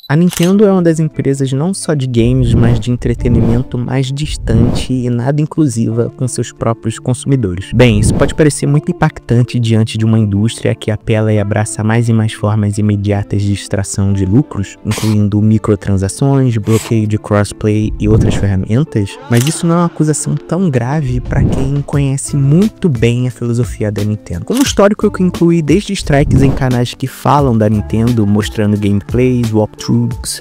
A Nintendo é uma das empresas não só de games, mas de entretenimento mais distante e nada inclusiva com seus próprios consumidores. Bem, isso pode parecer muito impactante diante de uma indústria que apela e abraça mais e mais formas imediatas de extração de lucros, incluindo microtransações, bloqueio de crossplay e outras ferramentas, mas isso não é uma acusação tão grave para quem conhece muito bem a filosofia da Nintendo. Com um histórico que inclui desde strikes em canais que falam da Nintendo, mostrando gameplays, walkthroughs,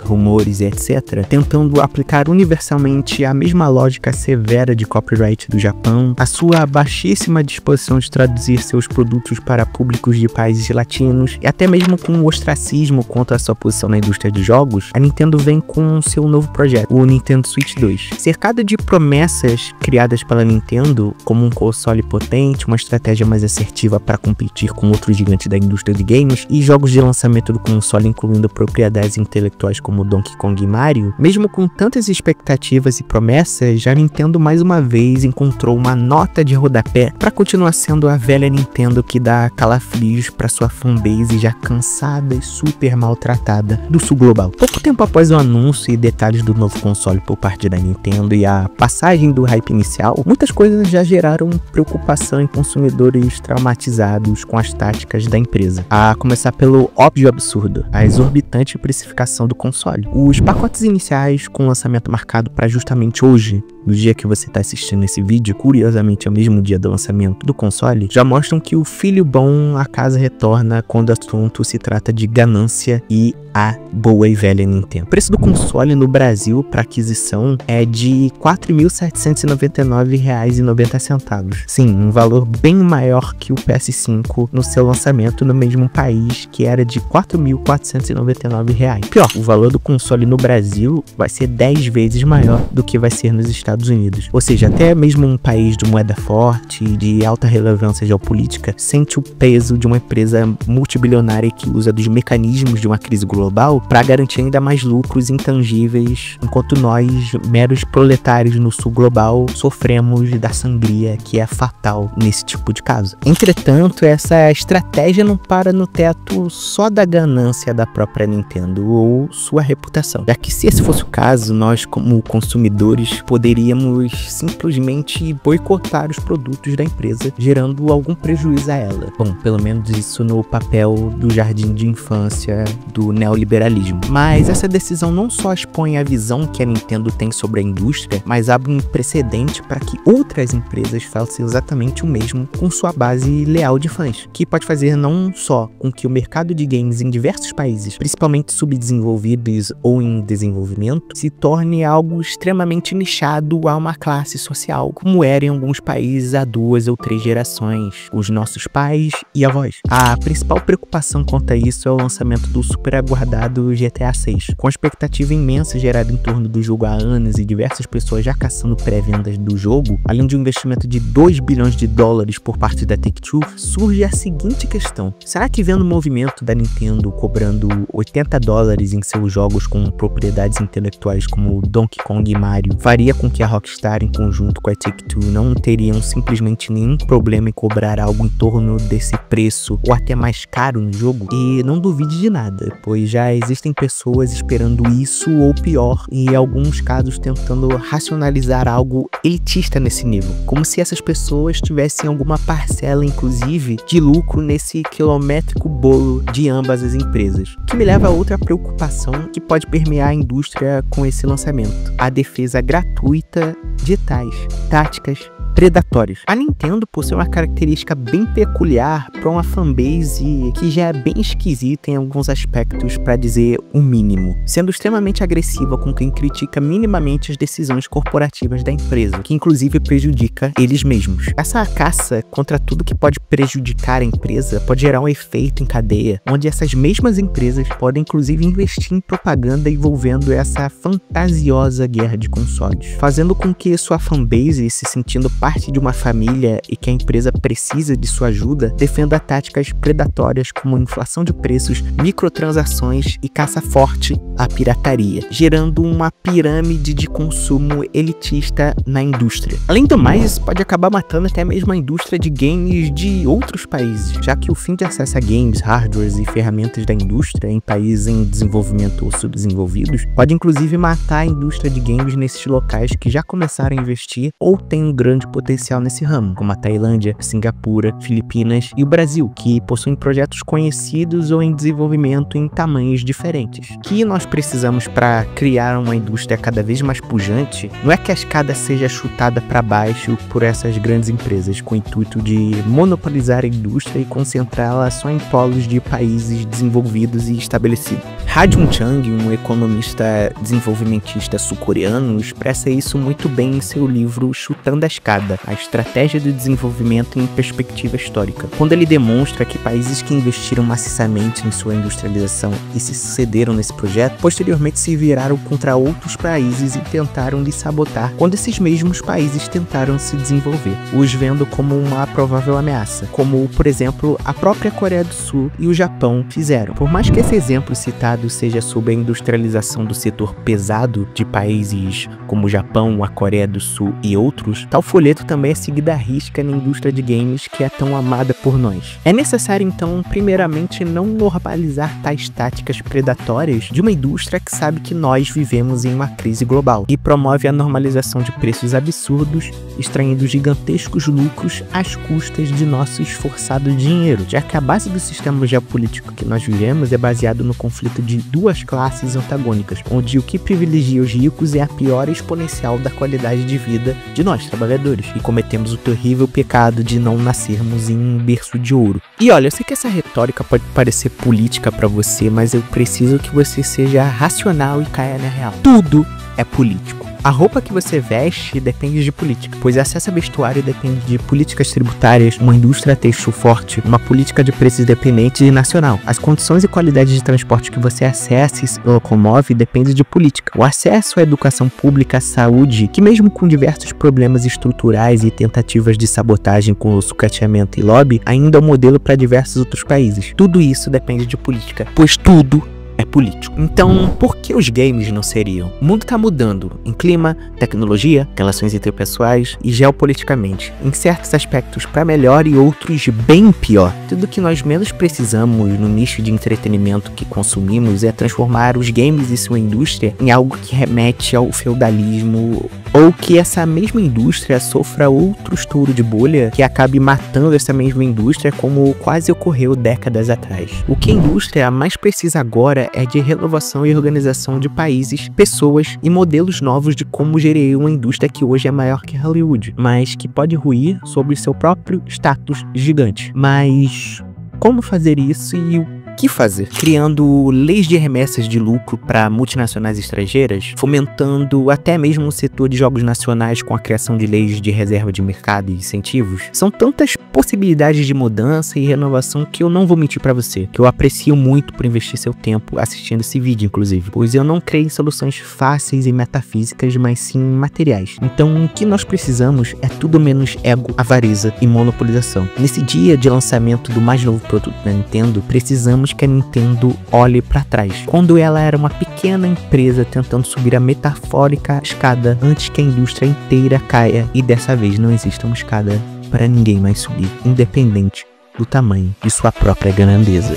rumores e etc., tentando aplicar universalmente a mesma lógica severa de copyright do Japão, a sua baixíssima disposição de traduzir seus produtos para públicos de países latinos e até mesmo com o ostracismo quanto à sua posição na indústria de jogos, a Nintendo vem com seu novo projeto, o Nintendo Switch 2. Cercado de promessas criadas pela Nintendo, como um console potente, uma estratégia mais assertiva para competir com outros gigantes da indústria de games e jogos de lançamento do console incluindo propriedades intelectuais como Donkey Kong e Mario, mesmo com tantas expectativas e promessas, a Nintendo mais uma vez encontrou uma nota de rodapé para continuar sendo a velha Nintendo que dá calafrios para sua fanbase já cansada e super maltratada do sul global. Pouco tempo após o anúncio e detalhes do novo console por parte da Nintendo e a passagem do hype inicial, muitas coisas já geraram preocupação em consumidores traumatizados com as táticas da empresa. A começar pelo óbvio absurdo, a exorbitante precificação do console. Os pacotes iniciais com lançamento marcado para justamente hoje, no dia que você está assistindo esse vídeo, curiosamente é o mesmo dia do lançamento do console, já mostram que o filho bom a casa retorna quando o assunto se trata de ganância e a boa e velha Nintendo. O preço do console no Brasil para aquisição é de R$ 4.799,90. Sim, um valor bem maior que o PS5 no seu lançamento no mesmo país, que era de R$ 4.499. Pior, o valor do console no Brasil vai ser 10 vezes maior do que vai ser nos Estados Unidos. Ou seja, até mesmo um país de moeda forte e de alta relevância geopolítica sente o peso de uma empresa multibilionária que usa dos mecanismos de uma crise global para garantir ainda mais lucros intangíveis, enquanto nós, meros proletários no sul global, sofremos da sangria que é fatal nesse tipo de caso. Entretanto, essa estratégia não para no teto só da ganância da própria Nintendo ou sua reputação, já que se esse fosse o caso, nós como consumidores poderíamos simplesmente boicotar os produtos da empresa, gerando algum prejuízo a ela. Bom, pelo menos isso no papel do jardim de infância do neoliberalismo. Mas essa decisão não só expõe a visão que a Nintendo tem sobre a indústria, mas abre um precedente para que outras empresas façam exatamente o mesmo com sua base leal de fãs, que pode fazer não só com que o mercado de games em diversos países, principalmente subdesenvolvidos ou em desenvolvimento, se torne algo extremamente nichado a uma classe social, como era em alguns países há 2 ou 3 gerações, os nossos pais e avós. A principal preocupação quanto a isso é o lançamento do super aguardado GTA 6, com a expectativa imensa gerada em torno do jogo há anos e diversas pessoas já caçando pré-vendas do jogo, além de um investimento de 2 bilhões de dólares por parte da Take-Two, surge a seguinte questão: será que vendo o movimento da Nintendo cobrando $80 em seus jogos com propriedades intelectuais como Donkey Kong e Mario, faria com que a Rockstar em conjunto com a Take-Two não teriam simplesmente nenhum problema em cobrar algo em torno desse preço ou até mais caro no jogo? E não duvide de nada, pois já existem pessoas esperando isso ou pior, e em alguns casos tentando racionalizar algo elitista nesse nível, como se essas pessoas tivessem alguma parcela inclusive de lucro nesse quilométrico bolo de ambas as empresas. O que me leva a outra preocupação que pode permear a indústria com esse lançamento: a defesa gratuita de tais táticas predatórios. A Nintendo possui uma característica bem peculiar para uma fanbase que já é bem esquisita em alguns aspectos, para dizer o mínimo, sendo extremamente agressiva com quem critica minimamente as decisões corporativas da empresa, que inclusive prejudica eles mesmos. Essa caça contra tudo que pode prejudicar a empresa pode gerar um efeito em cadeia, onde essas mesmas empresas podem inclusive investir em propaganda envolvendo essa fantasiosa guerra de consoles, fazendo com que sua fanbase, se sentindo parte de uma família e que a empresa precisa de sua ajuda, defenda táticas predatórias como inflação de preços, microtransações e caça forte à pirataria, gerando uma pirâmide de consumo elitista na indústria. Além do mais, isso pode acabar matando até mesmo a indústria de games de outros países, já que o fim de acesso a games, hardwares e ferramentas da indústria em países em desenvolvimento ou subdesenvolvidos pode inclusive matar a indústria de games nesses locais que já começaram a investir ou têm um grande potencial nesse ramo, como a Tailândia, Singapura, Filipinas e o Brasil, que possuem projetos conhecidos ou em desenvolvimento em tamanhos diferentes. O que nós precisamos para criar uma indústria cada vez mais pujante não é que a escada seja chutada para baixo por essas grandes empresas com o intuito de monopolizar a indústria e concentrá-la só em polos de países desenvolvidos e estabelecidos. Ha Jun-chang, um economista desenvolvimentista sul-coreano, expressa isso muito bem em seu livro Chutando a Escada, a estratégia do desenvolvimento em perspectiva histórica, quando ele demonstra que países que investiram maciçamente em sua industrialização e se sucederam nesse projeto, posteriormente se viraram contra outros países e tentaram lhes sabotar quando esses mesmos países tentaram se desenvolver, os vendo como uma provável ameaça, como, por exemplo, a própria Coreia do Sul e o Japão fizeram. Por mais que esse exemplo citado seja sobre a industrialização do setor pesado de países como o Japão, a Coreia do Sul e outros, tal folheto também é seguido à risca na indústria de games que é tão amada por nós. É necessário, então, primeiramente, não normalizar tais táticas predatórias de uma indústria que sabe que nós vivemos em uma crise global e promove a normalização de preços absurdos, extraindo gigantescos lucros às custas de nosso esforçado dinheiro, já que a base do sistema geopolítico que nós vivemos é baseado no conflito de duas classes antagônicas, onde o que privilegia os ricos é a piora exponencial da qualidade de vida de nós, trabalhadores, e cometemos o terrível pecado de não nascermos em um berço de ouro. E olha, eu sei que essa retórica pode parecer política pra você, mas eu preciso que você seja racional e caia na real. Tudo é político. A roupa que você veste depende de política, pois acesso a vestuário depende de políticas tributárias, uma indústria têxtil forte, uma política de preços independente e nacional. As condições e qualidade de transporte que você acessa e se locomove depende de política. O acesso à educação pública, à saúde, que mesmo com diversos problemas estruturais e tentativas de sabotagem com o sucateamento e lobby, ainda é um modelo para diversos outros países. Tudo isso depende de política, pois tudo é político. Então, por que os games não seriam? O mundo tá mudando em clima, tecnologia, relações interpessoais e geopoliticamente, em certos aspectos para melhor e outros bem pior. Tudo que nós menos precisamos no nicho de entretenimento que consumimos é transformar os games e sua indústria em algo que remete ao feudalismo, ou que essa mesma indústria sofra outro estouro de bolha que acabe matando essa mesma indústria, como quase ocorreu décadas atrás. O que a indústria mais precisa agora é de renovação e organização de países, pessoas e modelos novos de como gerir uma indústria que hoje é maior que Hollywood, mas que pode ruir sobre seu próprio status gigante. Mas como fazer isso e o que fazer? Criando leis de remessas de lucro para multinacionais estrangeiras, fomentando até mesmo o setor de jogos nacionais com a criação de leis de reserva de mercado e incentivos. São tantas possibilidades de mudança e renovação que eu não vou mentir para você, que eu aprecio muito por investir seu tempo assistindo esse vídeo, inclusive, pois eu não creio em soluções fáceis e metafísicas, mas sim materiais. Então, o que nós precisamos é tudo menos ego, avareza e monopolização. Nesse dia de lançamento do mais novo produto da Nintendo, precisamos que a Nintendo olhe para trás, quando ela era uma pequena empresa tentando subir a metafórica escada antes que a indústria inteira caia, e dessa vez não exista uma escada para ninguém mais subir, independente do tamanho de sua própria grandeza.